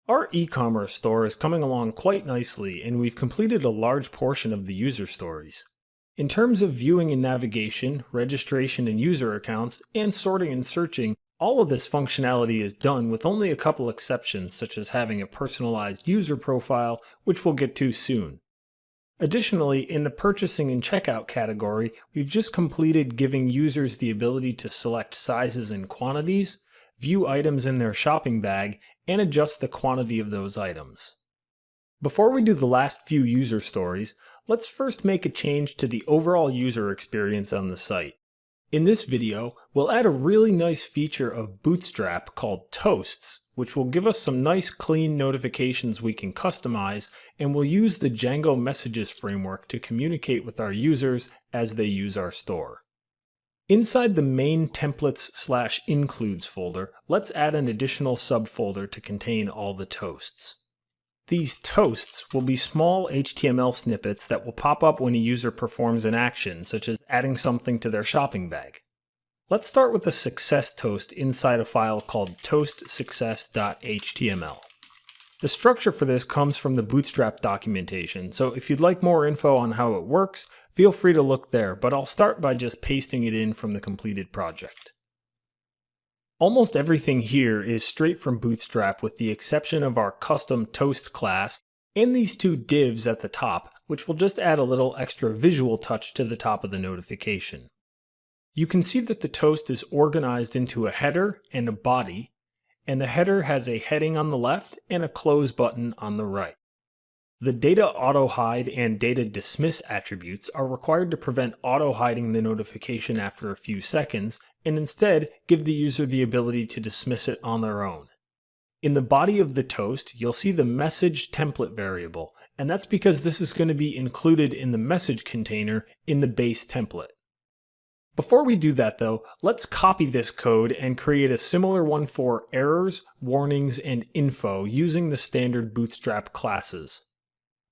Our e-commerce store is coming along quite nicely, and we've completed a large portion of the user stories. In terms of viewing and navigation, registration and user accounts, and sorting and searching, all of this functionality is done with only a couple exceptions, such as having a personalized user profile, which we'll get to soon. Additionally, in the purchasing and checkout category, we've just completed giving users the ability to select sizes and quantities, view items in their shopping bag, and adjust the quantity of those items. Before we do the last few user stories, let's first make a change to the overall user experience on the site. In this video, we'll add a really nice feature of Bootstrap called Toasts, which will give us some nice clean notifications we can customize, and we'll use the Django messages framework to communicate with our users as they use our store. Inside the main templates/includes folder, let's add an additional subfolder to contain all the toasts. These toasts will be small HTML snippets that will pop up when a user performs an action, such as adding something to their shopping bag. Let's start with a success toast inside a file called toastsuccess.html. The structure for this comes from the Bootstrap documentation, so if you'd like more info on how it works, feel free to look there, but I'll start by just pasting it in from the completed project. Almost everything here is straight from Bootstrap with the exception of our custom toast class and these two divs at the top, which will just add a little extra visual touch to the top of the notification. You can see that the toast is organized into a header and a body, and the header has a heading on the left and a close button on the right. The data auto hide and data dismiss attributes are required to prevent auto hiding the notification after a few seconds, and instead give the user the ability to dismiss it on their own. In the body of the toast, you'll see the message template variable, and that's because this is going to be included in the message container in the base template. Before we do that though, let's copy this code and create a similar one for errors, warnings, and info using the standard Bootstrap classes.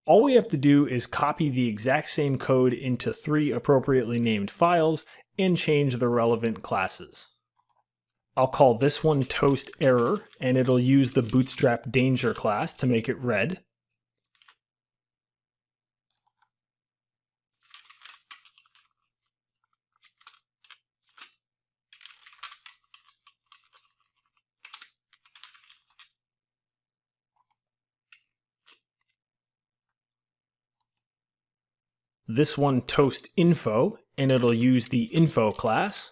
All we have to do is copy the exact same code into 3 appropriately named files and change the relevant classes. I'll call this one toast error, and it'll use the Bootstrap danger class to make it red. This one toast info, and it'll use the info class.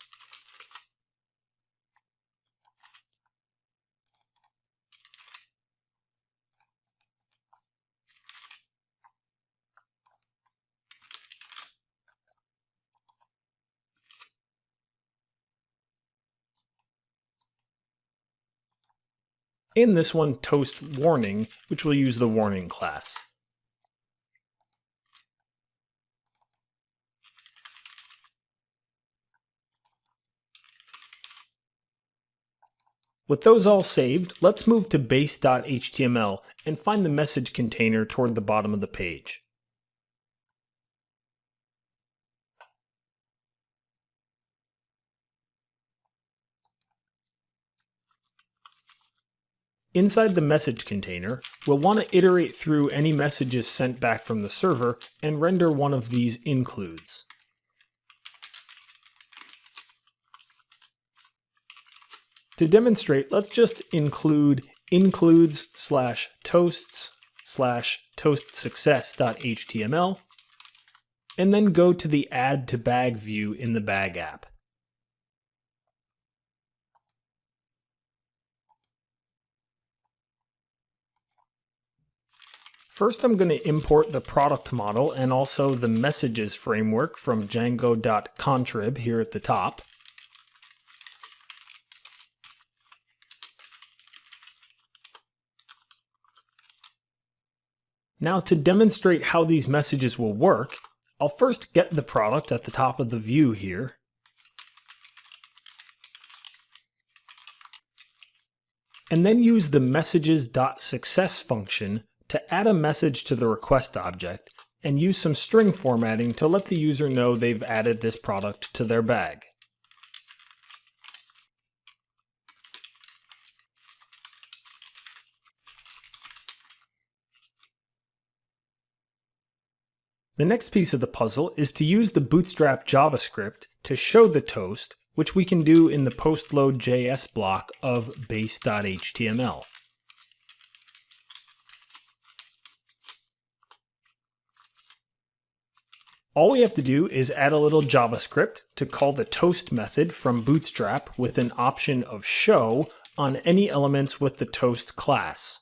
And this one toast warning, which will use the warning class. With those all saved, let's move to base.html and find the message container toward the bottom of the page. Inside the message container, we'll want to iterate through any messages sent back from the server and render one of these includes. To demonstrate, let's just include includes/toasts/toastsuccess.html and then go to the Add to Bag view in the Bag app. First, I'm going to import the product model and also the messages framework from django.contrib here at the top. Now, to demonstrate how these messages will work, I'll first get the product at the top of the view here. And then use the messages.success function to add a message to the request object and use some string formatting to let the user know they've added this product to their bag. The next piece of the puzzle is to use the Bootstrap JavaScript to show the toast, which we can do in the postload.js block of base.html. All we have to do is add a little JavaScript to call the toast method from Bootstrap with an option of show on any elements with the toast class.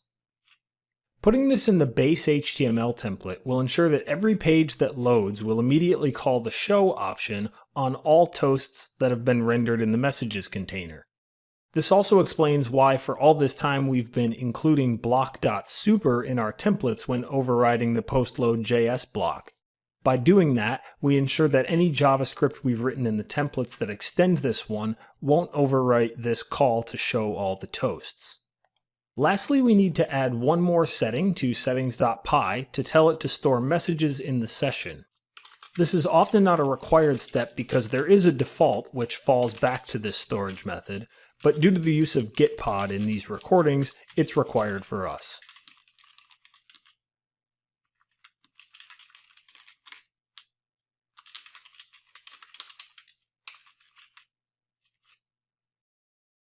Putting this in the base HTML template will ensure that every page that loads will immediately call the show option on all toasts that have been rendered in the messages container. This also explains why for all this time we've been including block.super in our templates when overriding the postload.js block. By doing that, we ensure that any JavaScript we've written in the templates that extend this one won't overwrite this call to show all the toasts. Lastly, we need to add one more setting to settings.py to tell it to store messages in the session. This is often not a required step because there is a default which falls back to this storage method, but due to the use of Gitpod in these recordings, it's required for us.